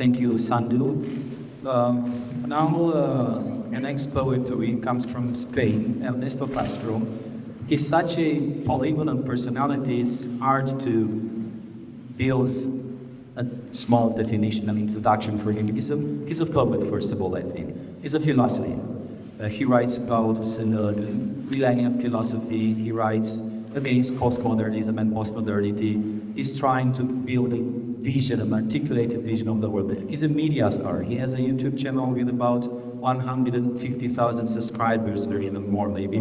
Thank you, Sandu. Now, the next poetry comes from Spain, Ernesto Castro. He's such a polyvalent personality, it's hard to build a small definition and introduction for him. He's a poet, first of all, I think. He's a philosopher. He writes about millennium philosophy. He writes against postmodernism and postmodernity. He's trying to build a vision, an articulated vision of the world. He's a media star. He has a YouTube channel with about 150,000 subscribers, or even more maybe.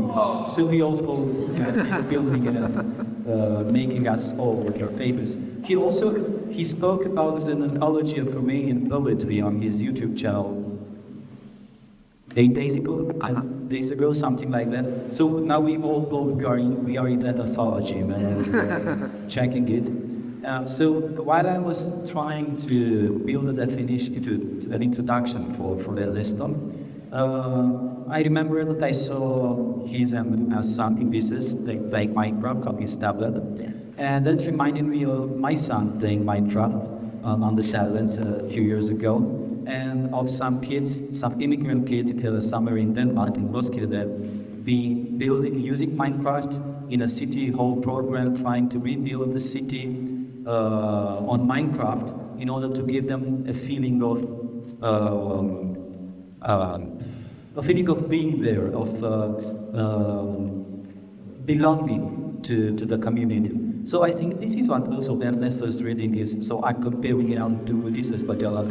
So he also is building and making us all famous. He spoke about an anthology of Romanian poetry on his YouTube channel 8 days ago, something like that. So now we all know we are in that anthology, and checking it. So while I was trying to build a definition, to an introduction for Ernesto, I remember that I saw his something pieces like Minecraft on his tablet, and that reminded me of my son playing Minecraft on the tablet a few years ago. And of some immigrant kids somewhere in Denmark, in Roskilde, that been using Minecraft in a city hall program, trying to rebuild the city on Minecraft in order to give them a feeling of being there, of belonging to the community. So I think this is what also Ernesto's reading is. So I'm comparing it to this as Badella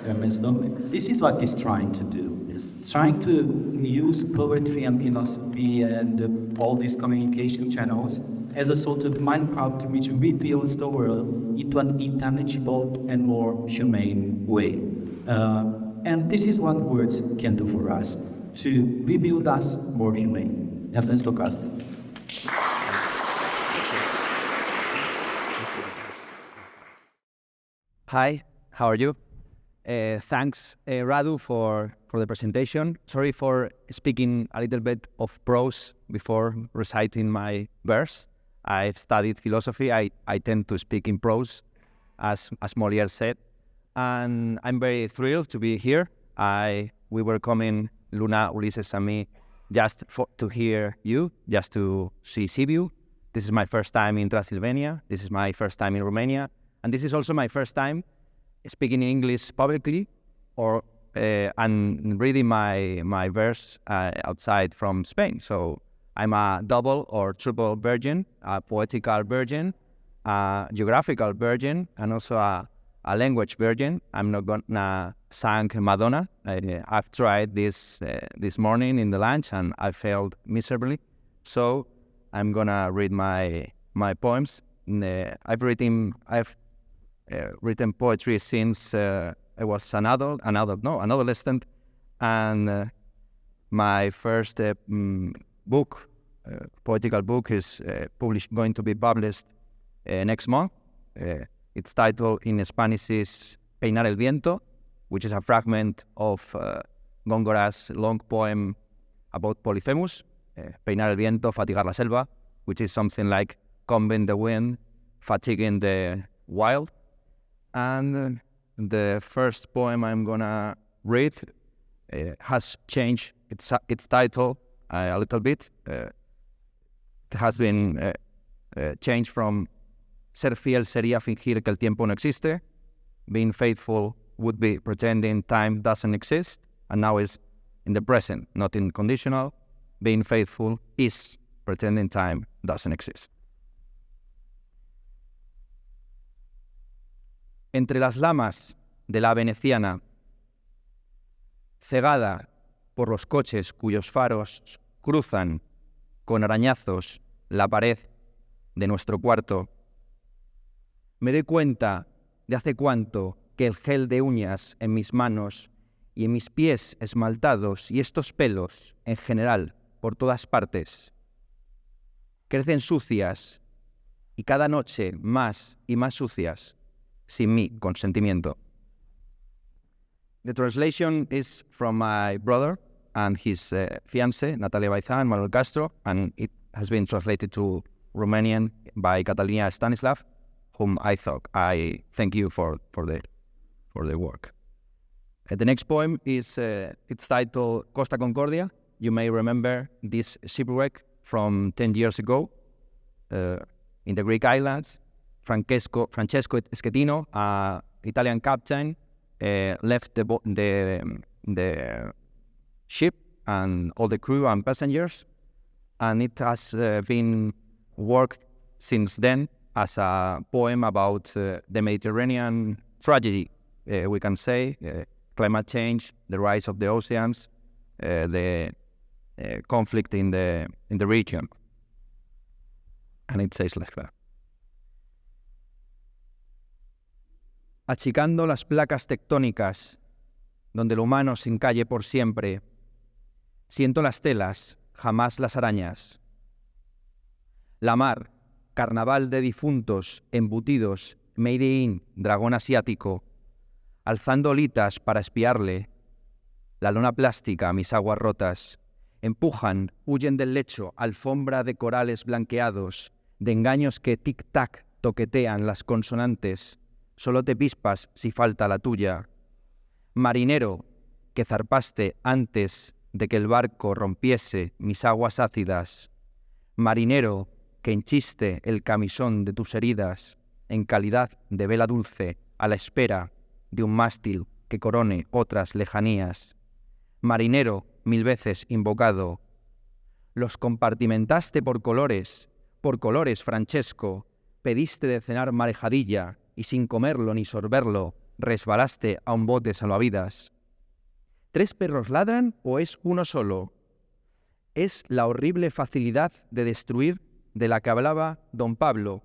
Ernesto. This is what he's trying to do. He's trying to use poetry and philosophy and all these communication channels as a sort of Minecraft which rebuilds the world into an intelligible and more humane way. And this is what words can do for us, to rebuild us more humane. Ernesto Castro. Hi, how are you? Thanks, Radu, for the presentation. Sorry for speaking a little bit of prose before reciting my verse. I've studied philosophy. I tend to speak in prose, as Molière said. And I'm very thrilled to be here. We were coming, Luna, Ulises, and me, just to hear you, just to see Sibiu. This is my first time in Transylvania. This is my first time in Romania. And this is also my first time speaking English publicly and reading my verse outside from Spain. So I'm a double or triple virgin, a poetical virgin, a geographical virgin, and also a language virgin. I'm not gonna sing Madonna. I've tried this morning in the lunch and I failed miserably. So I'm gonna read my poems. I've written poetry since I was an adolescent, and my first poetical book is going to be published next month. Its title in Spanish is Peinar el Viento, which is a fragment of Góngора's long poem about Polyphemus, Peinar el Viento, fatigar la selva, which is something like combing the wind, fatiguing the wild. And the first poem I'm gonna read has changed its title a little bit. It has been changed from Ser fiel sería fingir que el tiempo no existe. Being faithful would be pretending time doesn't exist. And now is in the present, not in conditional. Being faithful is pretending time doesn't exist. Entre las lamas de la veneciana, cegada por los coches cuyos faros cruzan con arañazos la pared de nuestro cuarto, me doy cuenta de hace cuánto que el gel de uñas en mis manos y en mis pies esmaltados y estos pelos, en general, por todas partes, crecen sucias y cada noche más y más sucias, sin mi consentimiento. The translation is from my brother and his fiancé, Natalia Baizán and Manuel Castro, and it has been translated to Romanian by Catalina Stanislav, whom I thank you for the for the work. The next poem is it's titled Costa Concordia. You may remember this shipwreck from 10 years ago in the Greek islands. Francesco Schettino, Italian captain, left the ship and all the crew and passengers, and it has been worked since then as a poem about the Mediterranean tragedy, we can say, climate change, the rise of the oceans, the conflict in the region. And it says like that. Achicando las placas tectónicas, donde el humano se encalle por siempre, siento las telas, jamás las arañas. La mar, carnaval de difuntos, embutidos, made in, dragón asiático, alzando olitas para espiarle. La lona plástica, mis aguas rotas, empujan, huyen del lecho, alfombra de corales blanqueados, de engaños que tic-tac toquetean las consonantes, solo te pispas si falta la tuya. Marinero, que zarpaste antes de que el barco rompiese mis aguas ácidas. Marinero, que hinchiste el camisón de tus heridas en calidad de vela dulce a la espera de un mástil que corone otras lejanías. Marinero, mil veces invocado, los compartimentaste por colores, Francesco, pediste de cenar marejadilla y sin comerlo ni sorberlo, resbalaste a un bote salvavidas. ¿3 perros ladran o es uno solo? Es la horrible facilidad de destruir de la que hablaba don Pablo,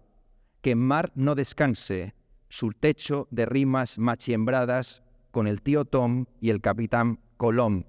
que en mar no descanse, su techo de rimas machiembradas con el tío Tom y el capitán Colón.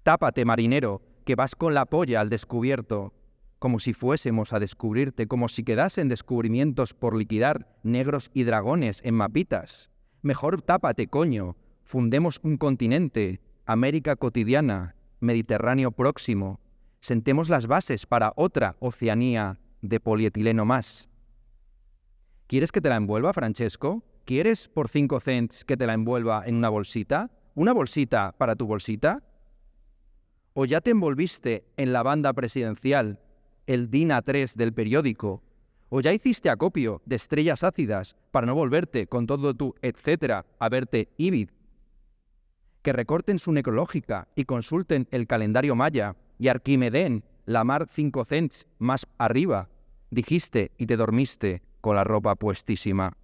Tápate, marinero, que vas con la polla al descubierto, como si fuésemos a descubrirte, como si quedasen descubrimientos por liquidar, negros y dragones en mapitas. Mejor tápate, coño, fundemos un continente, América cotidiana, Mediterráneo próximo, sentemos las bases para otra Oceanía de polietileno más. ¿Quieres que te la envuelva, Francesco? ¿Quieres por 5 cents que te la envuelva en una bolsita? ¿Una bolsita para tu bolsita? ¿O ya te envolviste en la banda presidencial, el DIN A3 del periódico? ¿O ya hiciste acopio de estrellas ácidas para no volverte con todo tu etcétera a verte Ibid? Que recorten su necrológica y consulten el calendario maya y Arquimedén, la mar 5 cents más arriba. Dijiste y te dormiste con la ropa puestísima.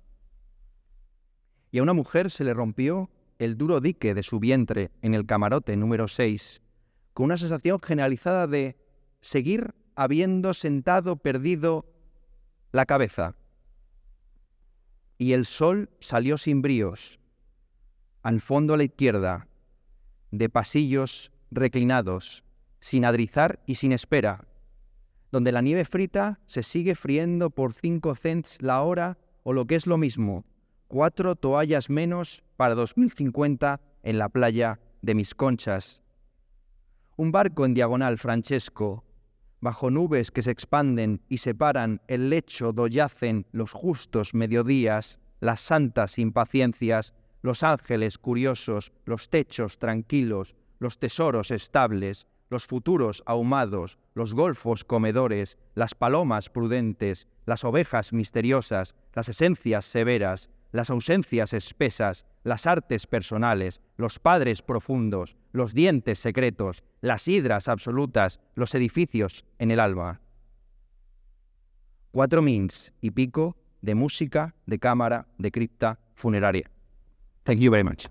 Y a una mujer se le rompió el duro dique de su vientre en el camarote número 6, con una sensación generalizada de seguir habiendo sentado perdido la cabeza. Y el sol salió sin bríos, al fondo a la izquierda, de pasillos reclinados, sin adrizar y sin espera, donde la nieve frita se sigue friendo por 5 cents la hora o lo que es lo mismo, 4 toallas menos para 2050 en la playa de Mis Conchas. Un barco en diagonal, Francesco, bajo nubes que se expanden y separan el lecho do yacen los justos mediodías, las santas impaciencias, los ángeles curiosos, los techos tranquilos, los tesoros estables, los futuros ahumados, los golfos comedores, las palomas prudentes, las ovejas misteriosas, las esencias severas, las ausencias espesas, las artes personales, los padres profundos, los dientes secretos, las hidras absolutas, los edificios en el alba. 4 mins y pico de música, de cámara, de cripta funeraria. Thank you very much.